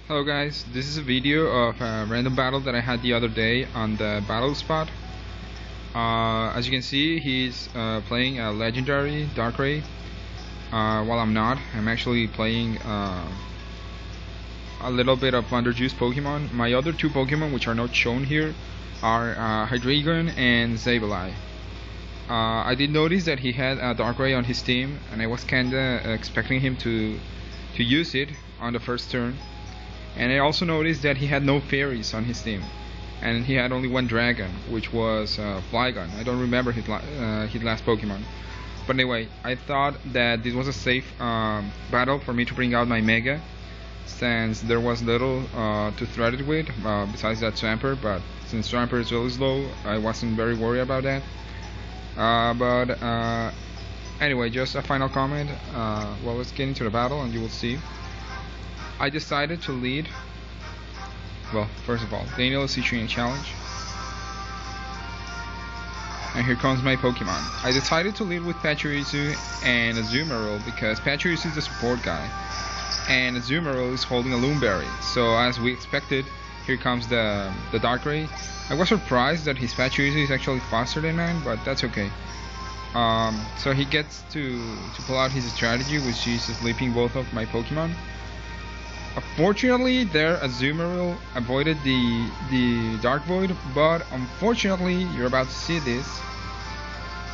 Hello guys, this is a video of a random battle that I had the other day on the battle spot. As you can see, he's playing a legendary Darkrai, while I'm not. I'm actually playing a little bit of underjuiced Pokemon. My other two Pokemon, which are not shown here, are Hydreigon and Sableye. I did notice that he had a Darkrai on his team, and I was kinda expecting him to use it on the first turn. And I also noticed that he had no fairies on his team, and he had only one dragon, which was Flygon. I don't remember his last Pokemon. But anyway, I thought that this was a safe battle for me to bring out my Mega, since there was little to threat it with, besides that Swampert. But since Swampert is really slow, I wasn't very worried about that. Anyway, just a final comment. Well, let's get into the battle and you will see. I decided to lead. Well, first of all, Daniel is issuing a challenge. And here comes my Pokemon. I decided to lead with Pachirisu and Azumarill because Pachirisu is the support guy, and Azumarill is holding a Loomberry. So as we expected, here comes the Darkrai. I was surprised that his Pachirisu is actually faster than mine, but that's okay. So he gets to pull out his strategy, which is sleeping both of my Pokemon. Fortunately, there Azumarill avoided the Dark Void, but unfortunately, you're about to see this,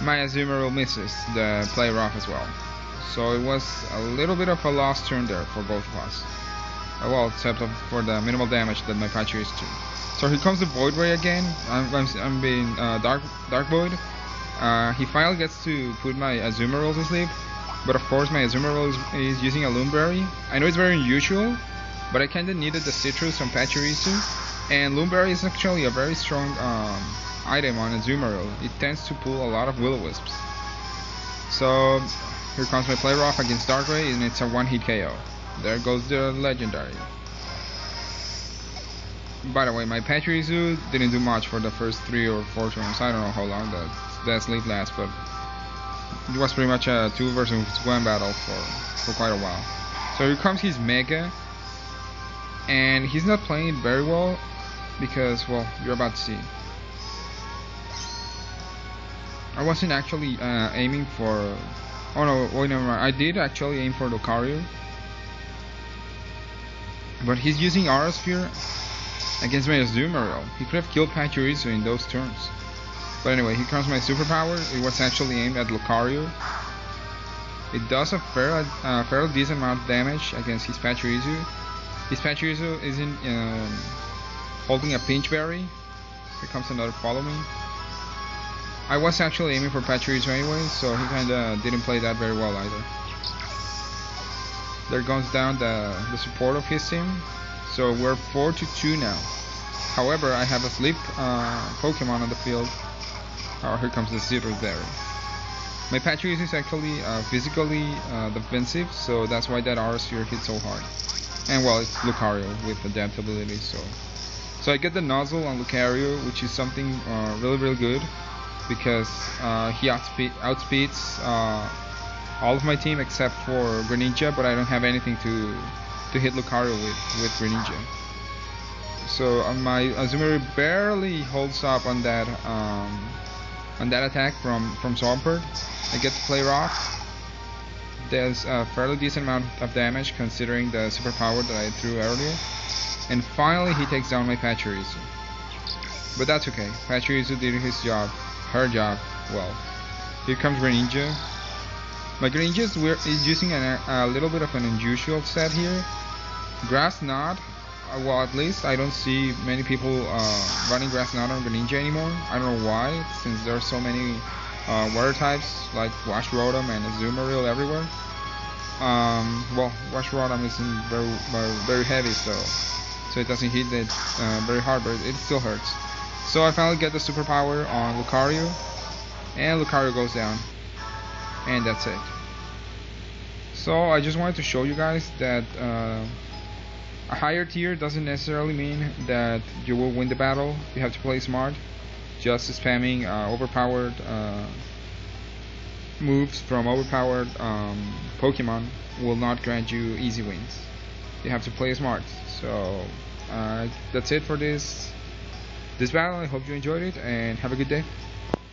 my Azumarill misses the play rough as well. So it was a little bit of a lost turn there for both of us. Well, except for the minimal damage that my Pachirisu took. So here comes the Void Ray again. I'm being Dark Void. He finally gets to put my Azumarill to sleep. But of course my Azumarill is using a Loomberry. I know it's very unusual, but I kinda needed the citrus from Pachirisu, and Loomberry is actually a very strong item on Azumarill. It tends to pull a lot of Will-O-Wisps. So here comes my play rough against Darkrai, and it's a one-hit KO. There goes the legendary. By the way, my Pachirisu didn't do much for the first 3 or 4 turns. I don't know how long that sleep lasts, but it was pretty much a 2 versus 1 battle for quite a while. So here comes his Mega, and he's not playing it very well because, well, you're about to see. I wasn't actually aiming for... Oh no, wait, never mind. I did actually aim for Lucario, but he's using Aura Sphere against my Azumarill. He could have killed Pachirisu in those turns. But anyway, here comes my superpower. It was actually aimed at Lucario. It does a fairly decent amount of damage against his Pachirisu. His Pachirisu isn't holding a Pinch Berry. Here comes another Follow Me. I was actually aiming for Pachirisu anyway, so he kinda didn't play that very well either. There goes down the support of his team. So we're 4-2 now. However, I have a sleep Pokemon on the field. Oh, here comes the Citrus Berry. My Pachirisu is actually physically defensive, so that's why that Aura Sphere hits so hard. And well, it's Lucario with adaptability, so I get the Nozzle on Lucario, which is something really good, because he outspeeds all of my team except for Greninja, but I don't have anything to hit Lucario with Greninja. So my Azumarill barely holds up on that attack from Swampert. I get to play rough. There's a fairly decent amount of damage considering the superpower that I threw earlier. And finally he takes down my Pachirisu. But that's okay. Pachirisu did her job well. Here comes Greninja. My Greninja is using a little bit of an unusual set here. Grass Knot. Well, at least I don't see many people running Grass Knot on Greninja anymore. I don't know why, since there are so many water types like Wash Rotom and Azumarill everywhere. Well, Wash Rotom isn't very heavy, so it doesn't hit it very hard, but it still hurts. So I finally get the superpower on Lucario, and Lucario goes down, and that's it. So I just wanted to show you guys that a higher tier doesn't necessarily mean that you will win the battle. You have to play smart. Just spamming overpowered moves from overpowered Pokemon will not grant you easy wins. You have to play smart. So that's it for this battle. I hope you enjoyed it and have a good day.